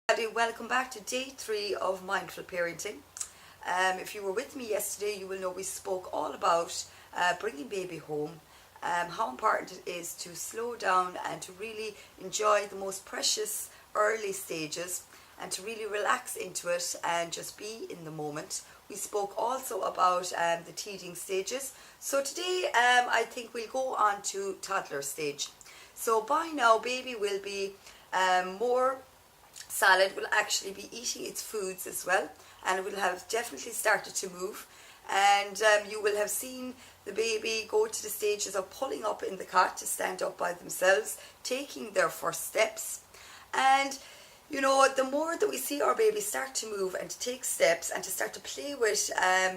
Everybody, welcome back to day 3 of mindful parenting. If you were with me yesterday, you will know we spoke all about bringing baby home, how important it is to slow down and to really enjoy the most precious early stages and to really relax into it and just be in the moment. We spoke also about the teething stages. So today I think we'll go on to toddler stage. So by now baby will be more solid, will actually be eating its foods as well, and it will have definitely started to move, and you will have seen the baby go to the stages of pulling up in the cot to stand up by themselves, taking their first steps. And you know, the more that we see our babies start to move and to take steps and to start to play with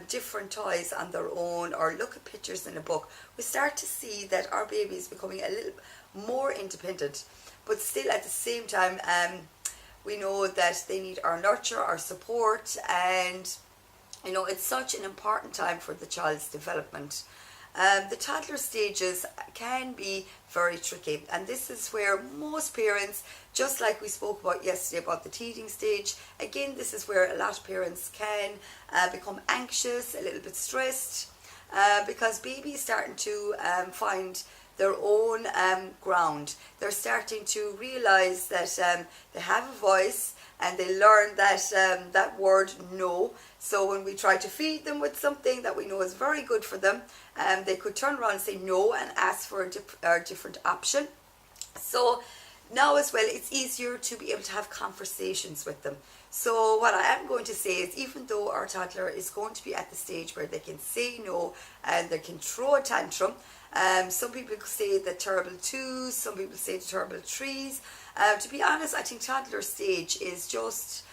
different toys on their own or look at pictures in a book, we start to see that our baby is becoming a little more independent, but still at the same time we know that they need our nurture, our support, and you know, it's such an important time for the child's development. The toddler stages can be very tricky, and this is where most parents, just like we spoke about yesterday about the teething stage, again this is where a lot of parents can become anxious, a little bit stressed, because baby is starting to find their own ground. They're starting to realize that they have a voice, and they learn that that word no. So when we try to feed them with something that we know is very good for them, they could turn around and say no and ask for a different option. So now as well, it's easier to be able to have conversations with them. So what I am going to say is, even though our toddler is going to be at the stage where they can say no and they can throw a tantrum, some people say the terrible twos, some people say the terrible threes. To be honest, I think toddler stage is just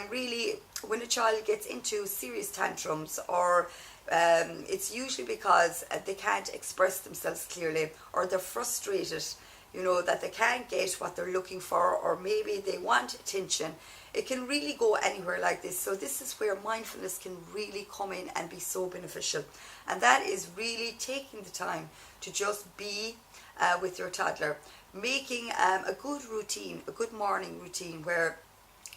really when a child gets into serious tantrums, or it's usually because they can't express themselves clearly, or they're frustrated, you know, that they can't get what they're looking for, or maybe they want attention. It can really go anywhere like this. So this is where mindfulness can really come in and be so beneficial. And that is really taking the time to just be with your toddler, making a good routine, a good morning routine where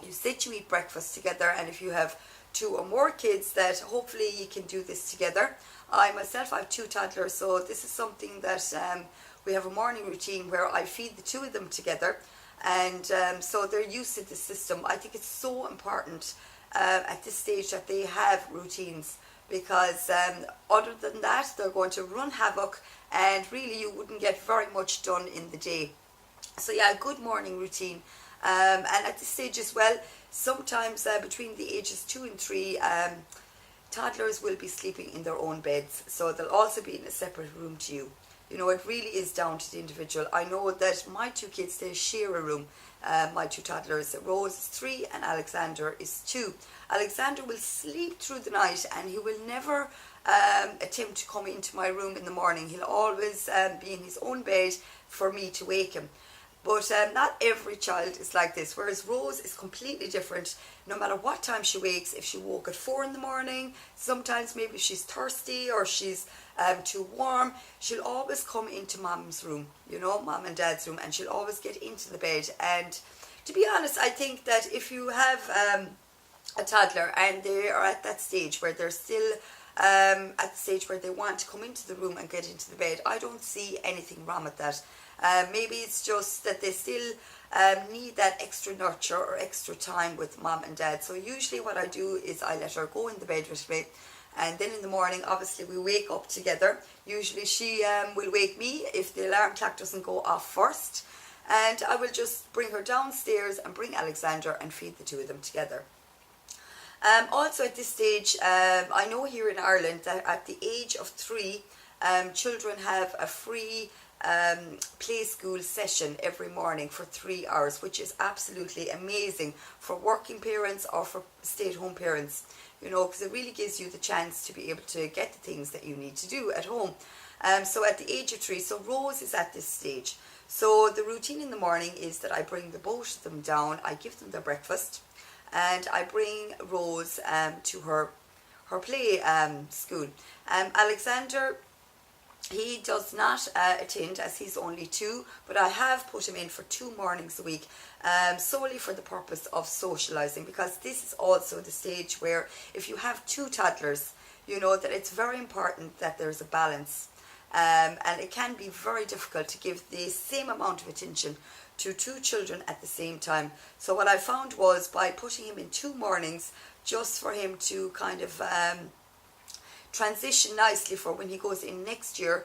you sit, you eat breakfast together, and if you have 2 or more kids, that hopefully you can do this together. I myself, I have 2 toddlers, so this is something that we have a morning routine where I feed the 2 of them together, and so they're used to the system. I think it's so important at this stage that they have routines, because other than that they're going to run havoc, and really you wouldn't get very much done in the day. So yeah, a good morning routine. And at this stage as well, sometimes between the ages 2 and 3, toddlers will be sleeping in their own beds, so they'll also be in a separate room to you. You know, it really is down to the individual. I know that my 2 kids, they share a room. My 2 toddlers, Rose is 3 and Alexander is 2. Alexander will sleep through the night, and he will never attempt to come into my room in the morning. He'll always be in his own bed for me to wake him. But not every child is like this, whereas Rose is completely different. No matter what time she wakes, if she woke at 4 in the morning, sometimes maybe she's thirsty or she's too warm, she'll always come into mom's room, you know, mom and dad's room, and she'll always get into the bed. And to be honest, I think that if you have a toddler and they are at that stage where they're still at the stage where they want to come into the room and get into the bed, I don't see anything wrong with that. Maybe it's just that they still need that extra nurture or extra time with mom and dad. So usually what I do is I let her go in the bed with me, and then in the morning obviously we wake up together. Usually she will wake me if the alarm clock doesn't go off first, and I will just bring her downstairs and bring Alexander and feed the 2 of them together. Also at this stage, I know here in Ireland that at the age of 3, children have a free play school session every morning for 3 hours, which is absolutely amazing for working parents or for stay-at-home parents, you know, because it really gives you the chance to be able to get the things that you need to do at home. So at the age of 3, so Rose is at this stage. So the routine in the morning is that I bring the both of them down, I give them their breakfast, and I bring Rose to her play school. Alexander he does not attend as he's only 2, but I have put him in for 2 mornings a week, solely for the purpose of socialising, because this is also the stage where if you have 2 toddlers, you know that it's very important that there's a balance. And it can be very difficult to give the same amount of attention to 2 children at the same time. So what I found was, by putting him in 2 mornings, just for him to kind of transition nicely for when he goes in next year,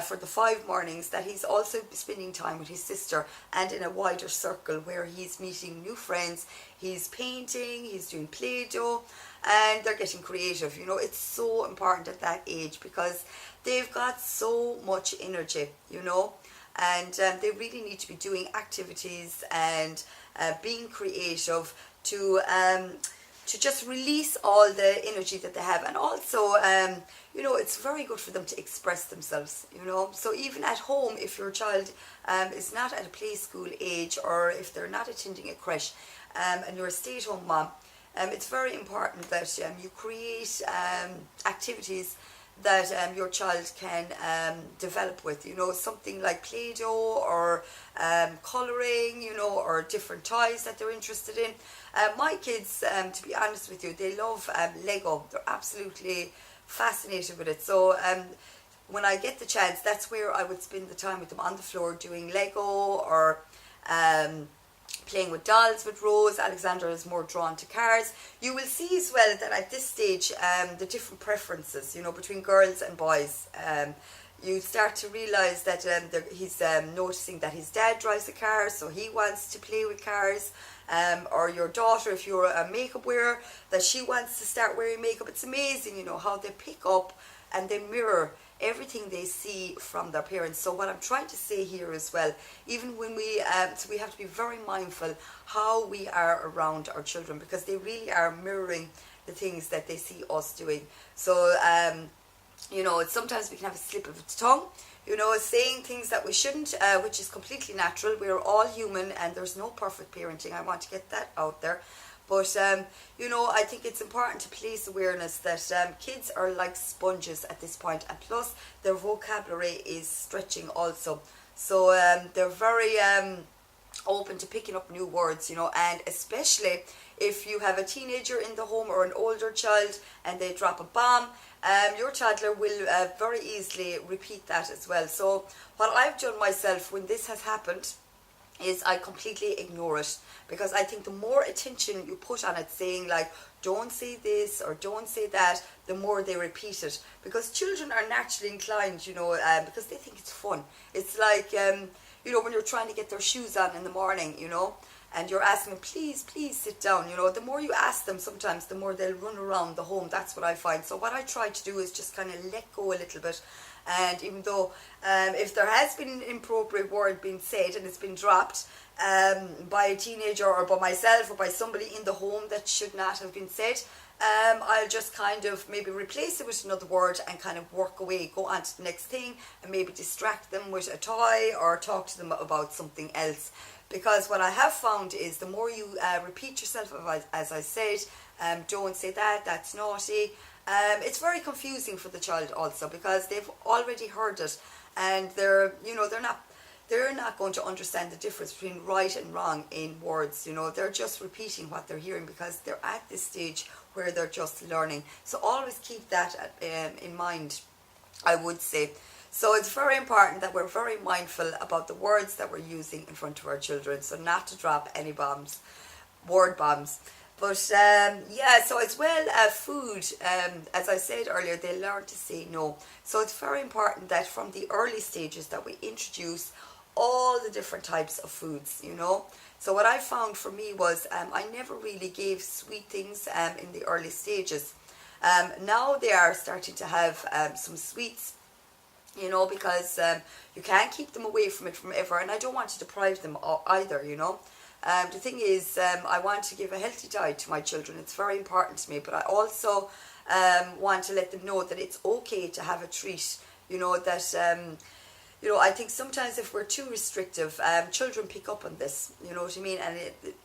for the 5 mornings, that he's also spending time with his sister and in a wider circle where he's meeting new friends, he's painting, he's doing Play-Doh, and they're getting creative. You know, it's so important at that age because they've got so much energy, you know, and they really need to be doing activities and being creative to just release all the energy that they have. And also, you know, it's very good for them to express themselves, you know. So even at home, if your child is not at a play school age, or if they're not attending a creche, and you're a stay-at-home mom, it's very important that you create activities that your child can develop with, you know, something like Play-Doh or colouring, you know, or different toys that they're interested in. My kids, to be honest with you, they love Lego. They're absolutely fascinated with it. So when I get the chance, that's where I would spend the time with them, on the floor doing Lego, or playing with dolls with Rose. Alexander is more drawn to cars. You will see as well that at this stage, the different preferences, you know, between girls and boys. You start to realise that he's noticing that his dad drives a car, so he wants to play with cars. Or your daughter, if you're a makeup wearer, that she wants to start wearing makeup. It's amazing, you know, how they pick up and they mirror everything they see from their parents. So what I'm trying to say here as well, even when so we have to be very mindful how we are around our children, because they really are mirroring the things that they see us doing. So you know, sometimes we can have a slip of the tongue, you know, saying things that we shouldn't, which is completely natural. We're all human and there's no perfect parenting. I want to get that out there. But, you know, I think it's important to place awareness that kids are like sponges at this point, and plus their vocabulary is stretching also. So they're very open to picking up new words, you know, and especially if you have a teenager in the home or an older child and they drop a bomb, your toddler will very easily repeat that as well. So what I've done myself when this has happened is I completely ignore it, because I think the more attention you put on it, saying like, don't say this or don't say that, the more they repeat it, because children are naturally inclined, you know, because they think it's fun. It's like, you know, when you're trying to get their shoes on in the morning, you know, and you're asking them, please, please sit down, you know, the more you ask them, sometimes the more they'll run around the home. That's what I find. So what I try to do is just kind of let go a little bit. And even though if there has been an inappropriate word being said and it's been dropped by a teenager or by myself or by somebody in the home that should not have been said, I'll just kind of maybe replace it with another word and kind of work away, go on to the next thing, and maybe distract them with a toy or talk to them about something else. Because what I have found is the more you repeat yourself, as I said, don't say that, that's naughty, it's very confusing for the child also, because they've already heard it, and they're, you know, they're not going to understand the difference between right and wrong in words. You know, they're just repeating what they're hearing because they're at this stage where they're just learning. So always keep that in mind, I would say. So it's very important that we're very mindful about the words that we're using in front of our children, so not to drop any bombs, word bombs. But yeah, so as well food, as I said earlier, they learn to say no. So it's very important that from the early stages that we introduce all the different types of foods, you know. So what I found for me was I never really gave sweet things in the early stages. Now they are starting to have some sweets, you know, because you can't keep them away from it forever, and I don't want to deprive them either, you know. The thing is, I want to give a healthy diet to my children. It's very important to me, but I also want to let them know that it's okay to have a treat, you know, that, you know, I think sometimes if we're too restrictive, children pick up on this, you know what I mean, and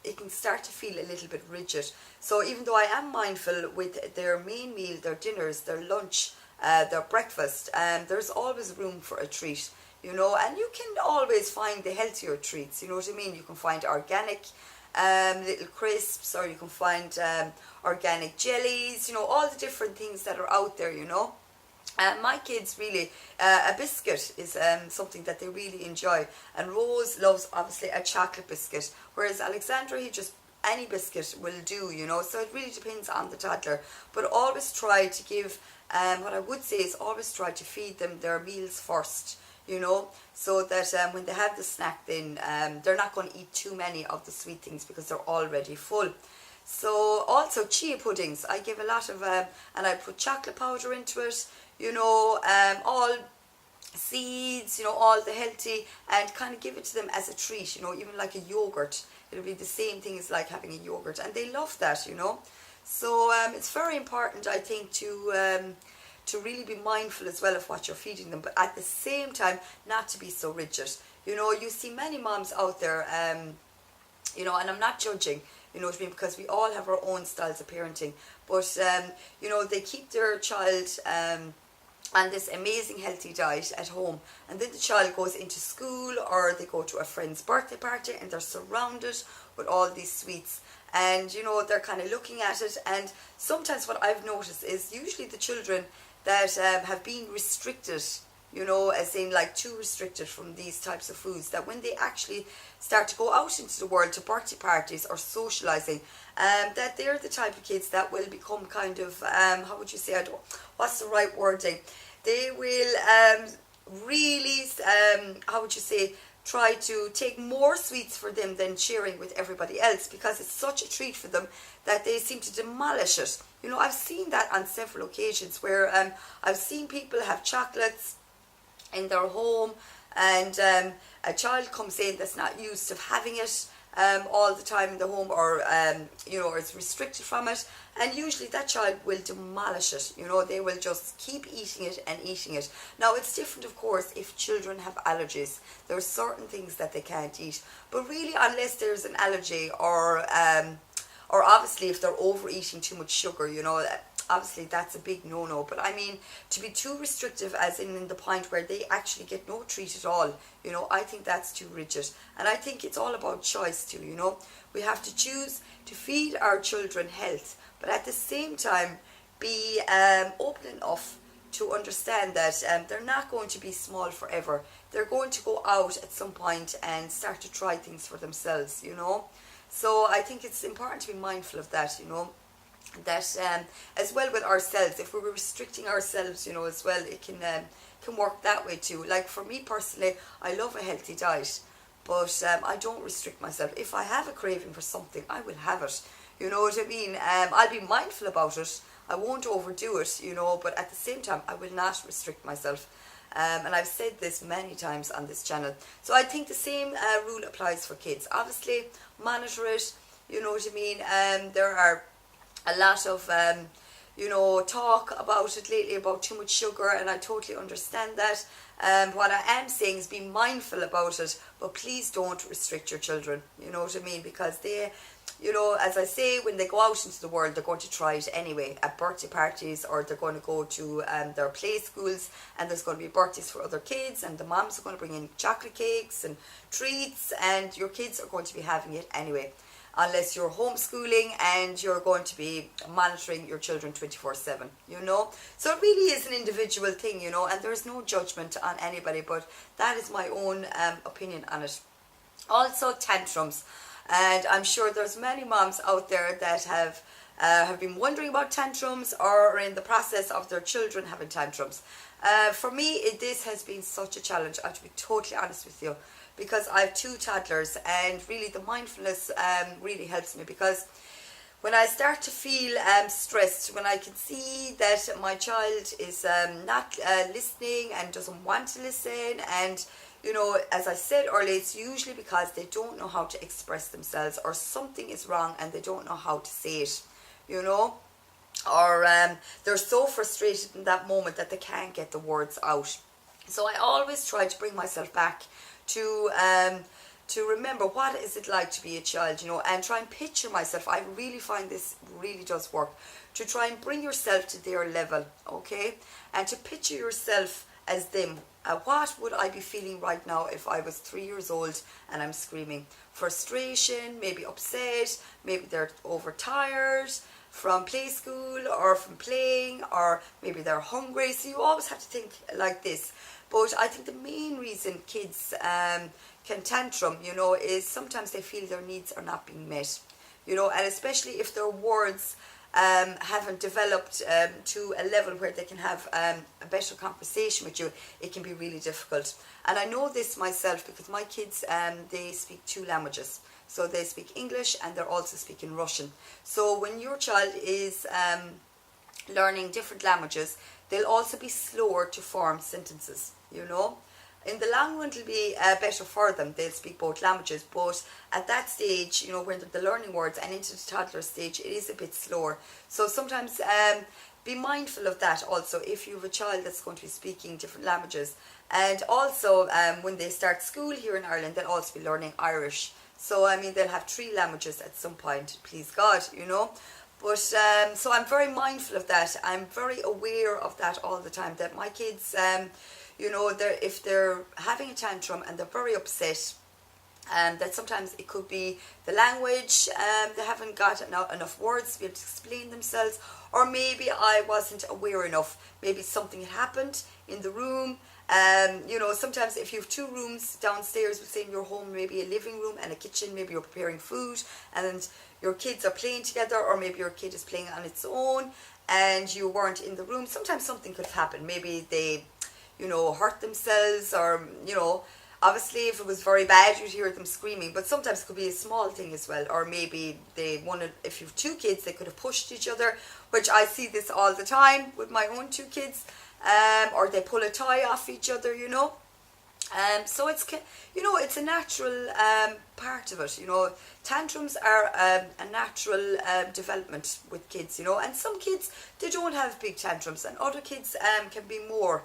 it can start to feel a little bit rigid. So even though I am mindful with their main meal, their dinners, their lunch, their breakfast, there's always room for a treat, you know, and you can always find the healthier treats, you know what I mean? You can find organic little crisps, or you can find organic jellies, you know, all the different things that are out there, you know. My kids really, a biscuit is something that they really enjoy, and Rose loves obviously a chocolate biscuit, whereas Alexandra, he just, any biscuit will do, you know, so it really depends on the toddler. But always try to give, what I would say is always try to feed them their meals first, you know, so that when they have the snack, then they're not going to eat too many of the sweet things because they're already full. So also chia puddings, I give a lot of, and I put chocolate powder into it, you know, all seeds, you know, all the healthy, and kind of give it to them as a treat, you know, even like a yogurt. It'll be the same thing as like having a yogurt, and they love that, you know. So it's very important, I think, to really be mindful as well of what you're feeding them, but at the same time not to be so rigid. You know, you see many moms out there, you know, and I'm not judging, you know what I mean, because we all have our own styles of parenting, but you know, they keep their child on this amazing healthy diet at home, and then the child goes into school or they go to a friend's birthday party and they're surrounded with all these sweets, and you know, they're kind of looking at it. And sometimes what I've noticed is usually the children that have been restricted, you know, as in like too restricted from these types of foods, that when they actually start to go out into the world to birthday parties or socializing, that they're the type of kids that will become kind of, how would you say, I don't, what's the right wording? They will really, how would you say, try to take more sweets for them than sharing with everybody else, because it's such a treat for them that they seem to demolish it. You know, I've seen that on several occasions where I've seen people have chocolates in their home, and a child comes in that's not used to having it all the time in the home, or you know, or is restricted from it, and usually that child will demolish it. You know, they will just keep eating it and eating it. Now it's different, of course, if children have allergies. There are certain things that they can't eat, but really, unless there's an allergy, or obviously if they're overeating too much sugar, you know, obviously that's a big no-no. But I mean, to be too restrictive, as in the point where they actually get no treat at all, you know, I think that's too rigid. And I think it's all about choice too, you know. We have to choose to feed our children health, but at the same time be open enough to understand that they're not going to be small forever. They're going to go out at some point and start to try things for themselves, you know. So I think it's important to be mindful of that, you know, that as well with ourselves, if we're restricting ourselves, you know, as well, it can work that way too. Like for me personally, I love a healthy diet, but I don't restrict myself. If I have a craving for something, I will have it, you know what I mean. I'll be mindful about it, I won't overdo it, you know, but at the same time I will not restrict myself. And I've said this many times on this channel. So I think the same rule applies for kids. Obviously, monitor it, you know what I mean. There are a lot of, you know, talk about it lately, about too much sugar, and I totally understand that. What I am saying is be mindful about it, but please don't restrict your children, you know what I mean, because they, you know, as I say, when they go out into the world, they're going to try it anyway at birthday parties, or they're going to go to their play schools, and there's going to be birthdays for other kids, and the moms are going to bring in chocolate cakes and treats, and your kids are going to be having it anyway, unless you're homeschooling and you're going to be monitoring your children 24/7, you know. So it really is an individual thing, you know, and there's no judgment on anybody, but that is my own opinion on it. Also, tantrums. And I'm sure there's many moms out there that have been wondering about tantrums, or are in the process of their children having tantrums. For me, this has been such a challenge, I have to be totally honest with you, because I have 2 toddlers, and really the mindfulness really helps me, because when I start to feel stressed, when I can see that my child is not listening and doesn't want to listen, and you know, as I said earlier, it's usually because they don't know how to express themselves, or something is wrong and they don't know how to say it, you know, or they're so frustrated in that moment that they can't get the words out. So I always try to bring myself back to to remember what is it like to be a child, you know, and try and picture myself. I really find this really does work, to try and bring yourself to their level, okay, and to picture yourself as them. What would I be feeling right now if I was 3 years old and I'm screaming? Frustration, maybe upset, maybe they're overtired from play school or from playing, or maybe they're hungry. So you always have to think like this. But I think the main reason kids can tantrum, you know, is sometimes they feel their needs are not being met, you know, and especially if their words haven't developed to a level where they can have a better conversation with you, it can be really difficult. And I know this myself because my kids, they speak 2 languages. So they speak English and they're also speaking Russian. So when your child is learning different languages, they'll also be slower to form sentences, you know. In the long run, it'll be better for them. They'll speak both languages, but at that stage, you know, when they're learning words and into the toddler stage, it is a bit slower. So sometimes be mindful of that also if you have a child that's going to be speaking different languages. And also when they start school here in Ireland, they'll also be learning Irish. So I mean, they'll have 3 languages at some point, please God, you know. But so I'm very mindful of that. I'm very aware of that all the time, that my kids, you know, if they're having a tantrum and they're very upset, that sometimes it could be the language, they haven't got enough words to be able to explain themselves, or maybe I wasn't aware enough. Maybe something had happened in the room. You know, sometimes if you have 2 rooms downstairs, we'll say in your home, maybe a living room and a kitchen, maybe you're preparing food and your kids are playing together, or maybe your kid is playing on its own and you weren't in the room. Sometimes something could happen. Maybe they, you know, hurt themselves, or, you know, obviously if it was very bad you'd hear them screaming, but sometimes it could be a small thing as well. Or maybe they wanted, if you have 2 kids, they could have pushed each other, which I see this all the time with my own 2 kids. Or they pull a toy off each other, you know. So it's, you know, it's a natural part of it, you know. Tantrums are a natural development with kids, you know. And some kids, they don't have big tantrums, and other kids can be more,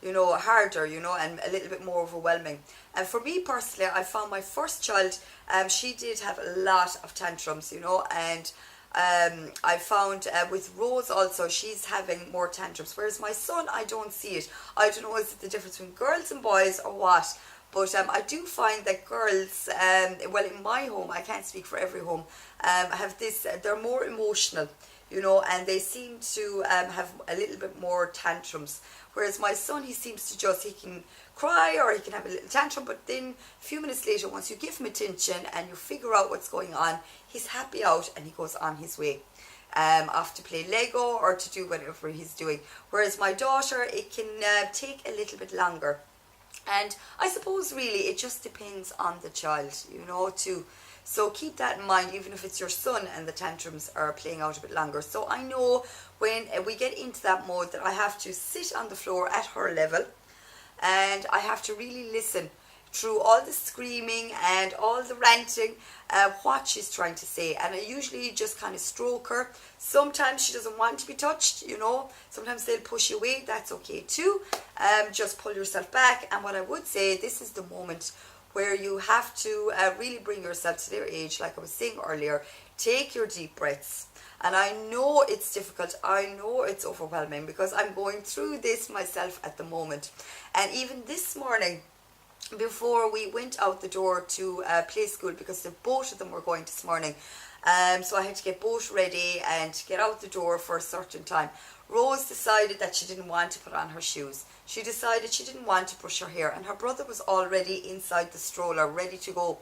you know, harder, you know, and a little bit more overwhelming. And for me personally, I found my first child, she did have a lot of tantrums, you know, and I found with Rose also, she's having more tantrums, whereas my son, I don't see it. I don't know, is it the difference between girls and boys or what, but I do find that girls, well, in my home, I can't speak for every home, have this, they're more emotional, you know, and they seem to have a little bit more tantrums, whereas my son, he seems to just, he can cry or he can have a little tantrum, but then a few minutes later, once you give him attention and you figure out what's going on, he's happy out and he goes on his way, off to play Lego or to do whatever he's doing. Whereas my daughter, it can take a little bit longer. And I suppose really it just depends on the child, you know, too. So keep that in mind, even if it's your son and the tantrums are playing out a bit longer. So I know when we get into that mode that I have to sit on the floor at her level, and I have to really listen through all the screaming and all the ranting, what she's trying to say. And I usually just kind of stroke her. Sometimes she doesn't want to be touched, you know. Sometimes they'll push you away. That's okay too. Just pull yourself back. And what I would say, this is the moment where you have to really bring yourself to their age. Like I was saying earlier, take your deep breaths. And I know it's difficult, I know it's overwhelming, because I'm going through this myself at the moment. And even this morning, before we went out the door to play school, because both of them were going this morning, so I had to get both ready and get out the door for a certain time. Rose decided that she didn't want to put on her shoes. She decided she didn't want to brush her hair, and her brother was already inside the stroller, ready to go.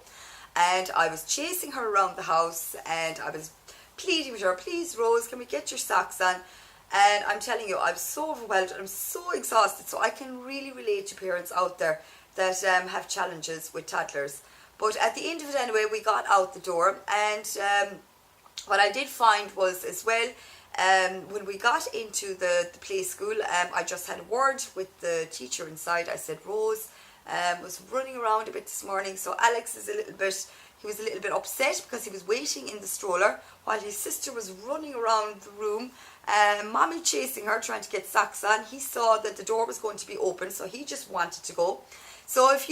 And I was chasing her around the house, and I was pleading with her, please Rose, can we get your socks on? And I'm telling you, I'm so overwhelmed, I'm so exhausted. So I can really relate to parents out there that have challenges with toddlers. But at the end of it anyway, we got out the door, and what I did find was as well, when we got into the play school, I just had a word with the teacher inside. I said Rose was running around a bit this morning, so Alex is he was a little bit upset because he was waiting in the stroller while his sister was running around the room, mommy chasing her, trying to get socks on. He saw that the door was going to be open, so he just wanted to go. So if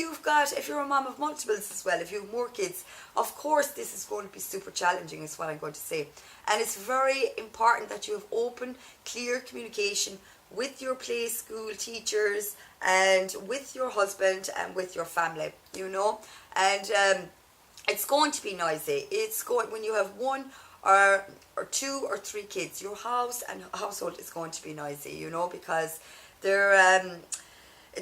you're a mom of multiples as well, if you have more kids, of course this is going to be super challenging, is what I'm going to say. And it's very important that you have open, clear communication with your play school teachers and with your husband and with your family, and it's going to be noisy. When you have one or two or three kids, your house and household is going to be noisy, because they're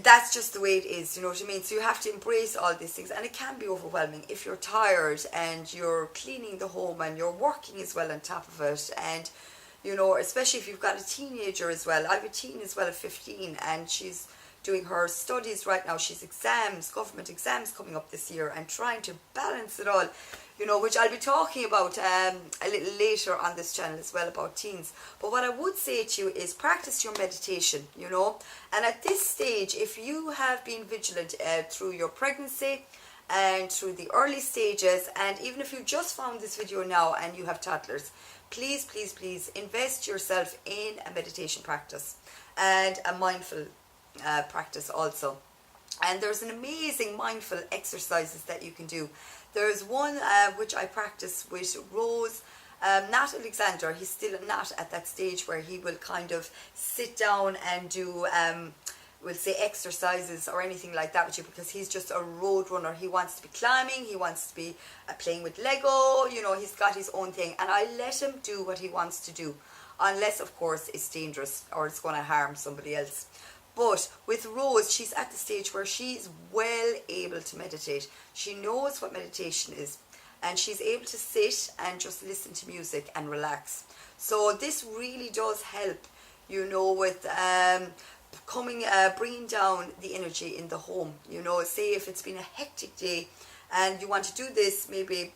that's just the way it is, you know what I mean? So you have to embrace all these things, and it can be overwhelming if you're tired and you're cleaning the home and you're working as well on top of it, and especially if you've got a teenager as well. I have a teen as well at 15, and she's doing her studies right now. She's government exams coming up this year, and trying to balance it all, which I'll be talking about a little later on this channel as well, about teens. But what I would say to you is practice your meditation, and at this stage, if you have been vigilant through your pregnancy and through the early stages, and even if you just found this video now and you have toddlers, please, please, please invest yourself in a meditation practice and a mindful practice also. And there's an amazing mindful exercises that you can do. There's one which I practice with Rose, Nat Alexander. He's still not at that stage where he will kind of sit down and do we'll say exercises or anything like that with you, because he's just a road runner. He wants to be climbing, he wants to be playing with Lego, he's got his own thing, and I let him do what he wants to do, unless of course it's dangerous or it's going to harm somebody else. But with Rose, she's at the stage where she's well able to meditate. She knows what meditation is, and she's able to sit and just listen to music and relax. So this really does help, with bringing down the energy in the home. Say if it's been a hectic day and you want to do this maybe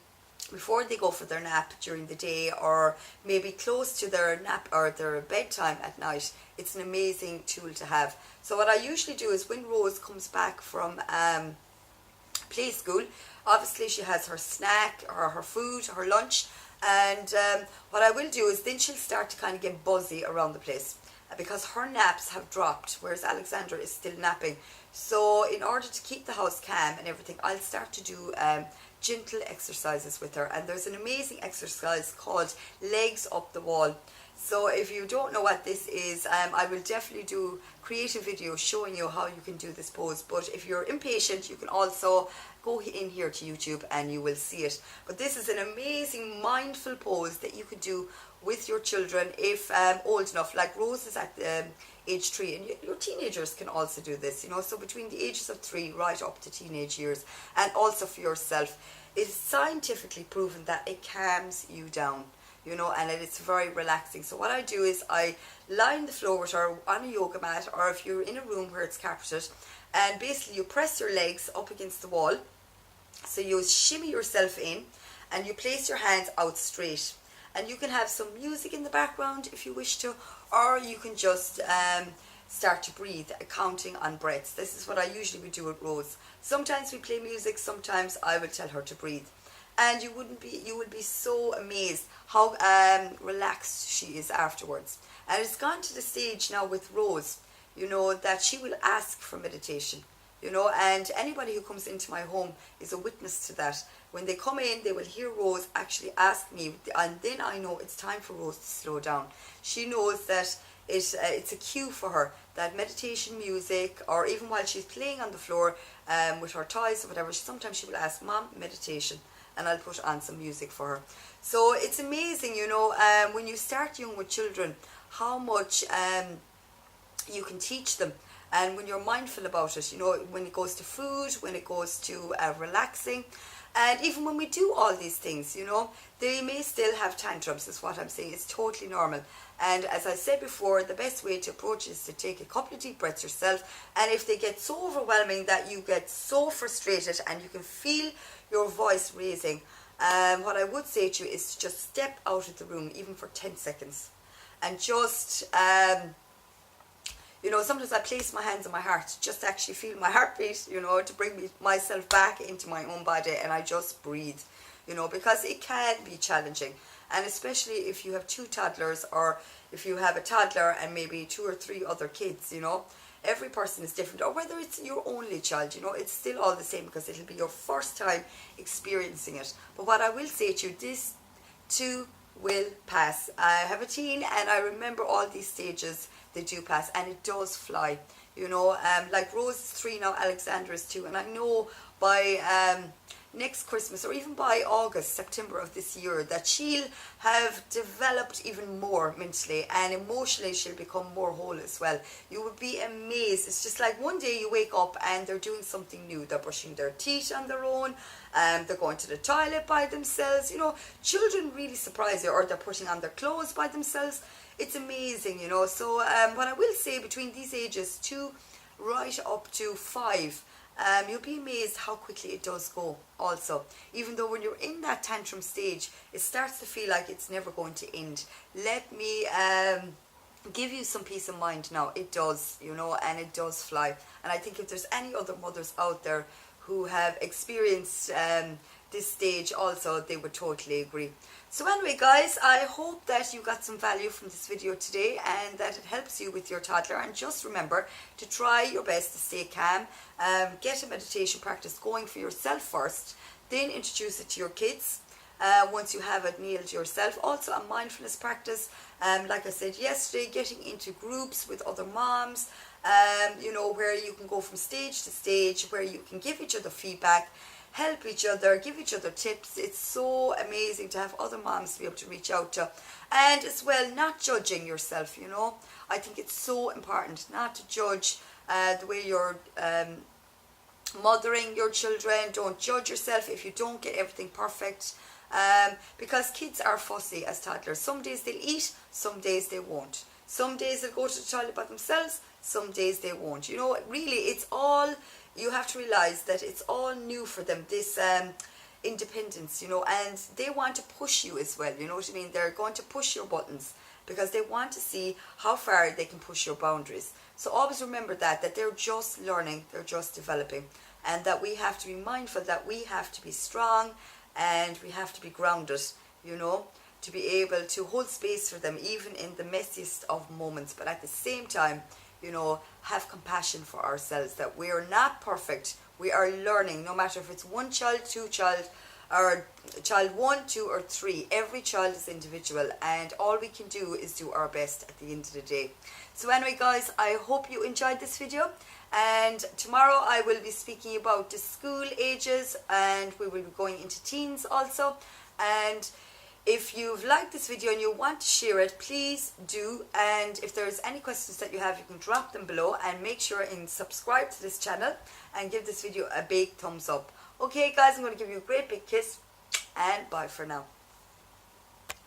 before they go for their nap during the day, or maybe close to their nap or their bedtime at night, it's an amazing tool to have. So what I usually do is when Rose comes back from play school, obviously she has her snack or her food, her lunch, and what I will do is then she'll start to kind of get buzzy around the place, because her naps have dropped, whereas Alexandra is still napping. So in order to keep the house calm and everything, I'll start to do gentle exercises with her. And there's an amazing exercise called Legs Up the Wall. So if you don't know what this is, I will definitely create a video showing you how you can do this pose. But if you're impatient, you can also go in here to YouTube and you will see it. But this is an amazing mindful pose that you could do with your children if old enough. Like Rose is at age 3, and your teenagers can also do this, so between the ages of 3 right up to teenage years. And also for yourself, it's scientifically proven that it calms you down, and it's very relaxing. So what I do is I lie on the floor with her on a yoga mat, or if you're in a room where it's carpeted, and basically you press your legs up against the wall. So you shimmy yourself in and you place your hands out straight. And you can have some music in the background if you wish to, or you can just start to breathe, counting on breaths. This is what I usually would do with Rose. Sometimes we play music, sometimes I will tell her to breathe. And you would be so amazed how relaxed she is afterwards. And it's gone to the stage now with Rose, that she will ask for meditation. And anybody who comes into my home is a witness to that. When they come in, they will hear Rose actually ask me, and then I know it's time for Rose to slow down. She knows that it's a cue for her, that meditation music, or even while she's playing on the floor with her toys or whatever, sometimes she will ask, Mom, meditation, and I'll put on some music for her. So it's amazing, when you start young with children, how much you can teach them. And when you're mindful about it, when it goes to food, when it goes to relaxing, and even when we do all these things, they may still have tantrums, is what I'm saying. It's totally normal. And as I said before, the best way to approach it is to take a couple of deep breaths yourself. And if they get so overwhelming that you get so frustrated and you can feel your voice raising, what I would say to you is to just step out of the room, even for 10 seconds. And just... sometimes I place my hands on my heart, just to actually feel my heartbeat, to bring myself back into my own body, and I just breathe, because it can be challenging. And especially if you have 2 toddlers, or if you have a toddler and maybe 2 or 3 other kids, every person is different, or whether it's your only child, you know, it's still all the same because it'll be your first time experiencing it. But what I will say to you, this too will pass. I have a teen and I remember all these stages, they do pass, and it does fly, you know. Like Rose is 3 now, Alexandra is 2, and I know by next Christmas, or even by August, September of this year, that she'll have developed even more mentally and emotionally. She'll become more whole as well. You would be amazed. It's just like one day you wake up and they're doing something new. They're brushing their teeth on their own, they're going to the toilet by themselves. You know, children really surprise you, or they're putting on their clothes by themselves. It's amazing, you know. So what I will say, between these ages 2 right up to 5, you'll be amazed how quickly it does go also. Even though when you're in that tantrum stage, it starts to feel like it's never going to end. Let me give you some peace of mind now. It does, you know, and it does fly. And I think if there's any other mothers out there who have experienced this stage also, they would totally agree. So anyway guys, I hope that you got some value from this video today and that it helps you with your toddler. And just remember to try your best to stay calm. Get a meditation practice going for yourself first, then introduce it to your kids once you have it nailed yourself. Also a mindfulness practice, like I said yesterday, getting into groups with other moms, you know, where you can go from stage to stage, where you can give each other feedback, help each other, give each other tips. It's so amazing to have other moms to be able to reach out to. And as well, not judging yourself, you know. I think it's so important not to judge the way you're mothering your children. Don't judge yourself if you don't get everything perfect, because kids are fussy as toddlers. Some days they'll eat, some days they won't. Some days they'll go to the toilet by themselves, some days they won't. You know, really, it's all, you have to realize that it's all new for them, this independence, you know, and they want to push you as well, you know what I mean? They're going to push your buttons because they want to see how far they can push your boundaries. So always remember that they're just learning, they're just developing, and that we have to be mindful that we have to be strong and we have to be grounded, you know, to be able to hold space for them even in the messiest of moments. But at the same time, you know, have compassion for ourselves, that we are not perfect. We are learning, no matter if it's 1 child, 2 child, or child 1, 2 or 3. Every child is individual, and all we can do is do our best at the end of the day. So anyway guys, I hope you enjoyed this video, and tomorrow I will be speaking about the school ages, and we will be going into teens also. And if you've liked this video and you want to share it, please do. And if there's any questions that you have, you can drop them below, and make sure and subscribe to this channel and give this video a big thumbs up. Okay guys, I'm going to give you a great big kiss, and bye for now.